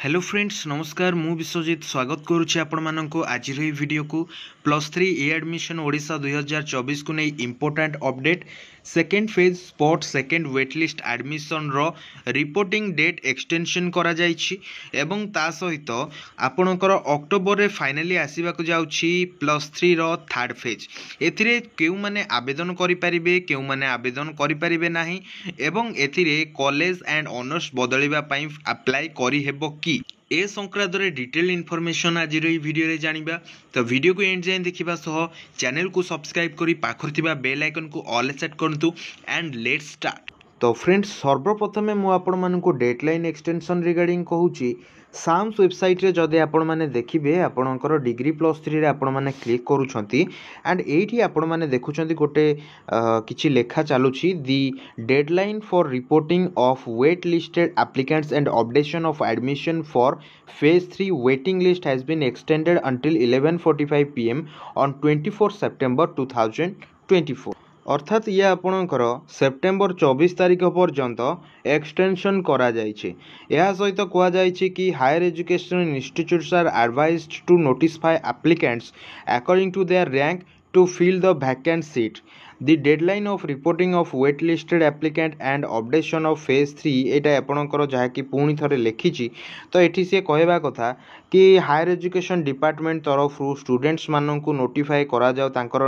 Hello friends नमस्कार मु विश्वजित स्वागत करुच्ची आपण मानक आज वीडियो को +3 ए एडमिशन ओडिशा 2024 को नहीं important update second phase spot second waitlist admission रो रिपोर्टिंग डेट एक्सटेंशन करा जायछि एवं ता सहित आपणकर अक्टोबर रे फाइनली आसीबा को जाउछि +3 रो थर्ड फेज एथिरे केउ माने आवेदन करि परिबे केउ माने आवेदन करि परिबे नाही एवं एथिरे कॉलेज एंड ऑनर्स बदलिबा पई अप्लाई करि हेबो कि ए संक्रांत रे डिटेल इनफॉरमेशन आज वीडियो रे जानिबा। तो वीडियो को एंड जाए देखिबा सह चैनल को सब्सक्राइब करी पाखर थिबा बेल आइकन को ऑल सेट करंतु एंड लेट्स स्टार्ट। तो फ्रेंड्स सर्वप्रथमे मु आपण मानकु डेडलाइन एक्सटेंशन रिगार्डिंग कहूची साम्स वेबसाइट रे जदि आपण माने देखिबे आपणकर डिग्री +3 रे आपण माने क्लिक करूछंती एंड एठी आपण माने देखुछंती गोटे किछि लेखा चालुछि the deadline for reporting of waitlisted applicants and updation of admission for phase 3 waiting list has been extended until 11:45 PM on 24 September 2024। अर्थात ये आपणकर सेप्टेम्बर 24 तारीख पर्यंत एक्सटेंशन करा जायछि। यह सहित कहा जायछि कि higher education institutes are advised to notify applicants according to their rank to fill the vacant seat. The deadline of reporting of wait listed applicant and updation of phase 3 एटा आपणकर जहाँकि पुणी थे लिखी तो ये सी कहवा कथा कि हायर एजुकेशन डिपार्टमेंट तरफ स्टूडेंट्स मानू नोटिफाई करा जाओ तांकर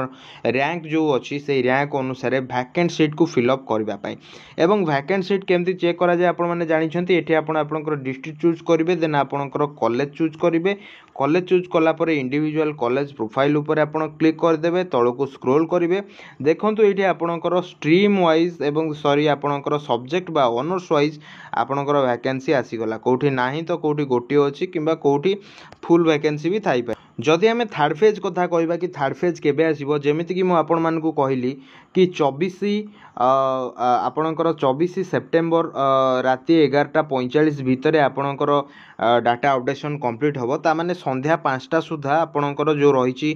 रैंक जो अच्छी से रैंक अनुसार वैकेंट सीट को फिलअप करने एवं वैकेंट सीट केमती चेक करा जाए आपण मैंने जानते ये आपणकर डिस्ट्रिक्ट चूज करेंगे देन आपणकर कॉलेज चूज करेंगे कॉलेज चूज कलापर इंडिविजुअल कॉलेज प्रोफाइल उपर आप क्लिक करदे तौक को स्क्रोल करेंगे देखो ये आपणकर स्ट्रीम वाइज एवं सॉरी आपणकर सब्जेक्ट बा ऑनर्स वाइज आपणकर वैकेंसी आसीगला कौटी नाही तो कौटी गोटे अच्छी किंबा कौटी फुल वैकेंसी भी थाई पाए। जदि आम थर्ड फेज कथा कहबा कि थर्ड फेज केबे आसीबो जेमिति कि मु आपण मानकु कहली कि 24 आपणकर 24 सेप्टेम्बर राति 11:45 भितर आपणकर डाटा अपडेशन कंप्लीट होबो ता माने संध्या 5टा सुधा आपणकर जो रही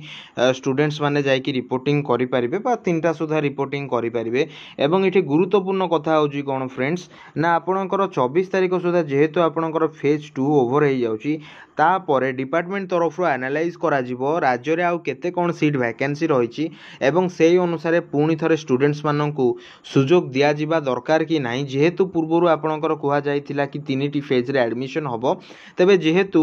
स्टूडेंट्स माने जाइकी रिपोर्टिंग करि परिबे बा 3टा सुधा रिपोर्टिंग करि परिबे। एवं एठी गुरुत्वपूर्ण कथा होजी कोन फ्रेंड्स ना आपणकर 24 तारिख सुधा जेहेतु आपणकर फेज 2 ओवर हो जाउची तापरे डिपार्टमेंट तरफ एनालाइज करा जिवो राज्य रे आउ केते कोन सीट वैकेंसी रही एवं से अनुसार पुणी थरे स्टूडेंट्स माननकु सुजोग दिया जिबा दरकार कि नाही जेहेतु पूर्वरु आपणकर कुहा जाइतिला कि 3टी फेज रे एडमिशन होबो तबे जेहेतु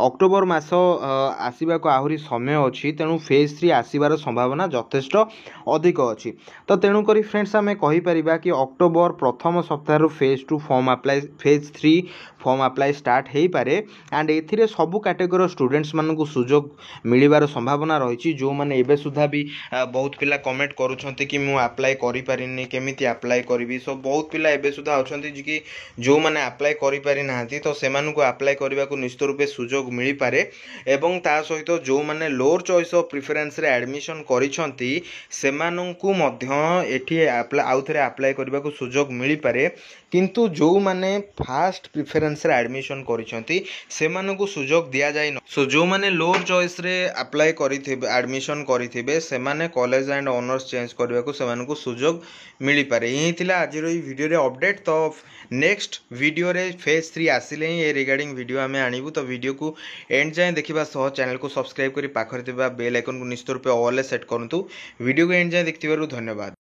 अक्टोबर मास आसीबा को आहुरी समय अछि तेनु फेज 3 आसीबार संभावना यथेष्ट अधिक अछि। तो तेनु करी फ्रेंड्स हमें कहि परिबा कि अक्टोबर प्रथम सप्ताह रु phase 2 form apply phase 3 form apply start हेई पारे एंड एथिरे सबु कैटेगरी स्टूडेंट्स मानकु सुजोग मिलिबार संभावना रही जो माने एबे सुधा भी बहुत पिला कमेंट करूछंती कि मु अप्लाई करि पारिनी केमिति अप्लाई करबी सो बहुत पिला एबे सुधा अछंती कि जो माने अप्लाई करि पारि नाहंती तो सेमानकु अप्लाई करबा को निश्चित रूपे सुजोग मिली पारे एवं ता सहित जो माने लोअर चॉइस ऑफ प्रेफरेंस रे एडमिशन करिसंती सेमानकु मध्य एठी आउथरे अप्लाई करबा को सुजोग मिली पारे किंतु जो माने फास्ट प्रेफरेंस रे एडमिशन करिसंती सेमानकु सुजोग दिया जाय न सो जो माने लोअर चॉइस रे अप्लाई करिथिबे एडमिशन करिथिबे सेमाने कॉलेज एंड ऑनर्स चेंज करबा को सेमानकु सुजोग मिली पारे। यही थिला आज रो वीडियो रे अपडेट। तो नेक्स्ट वीडियो रे फेज 3 आसिले ए रिगार्डिंग वीडियो आमे आनिबु तो वीडियो को एंड जाए देखिबा सह चैनल को सब्सक्राइब करी पाखर थिबा बेल आइकन को निश्चित रूपे ऑल सेट करंतु। वीडियो को एंड जाए देखथिबारु धन्यवाद।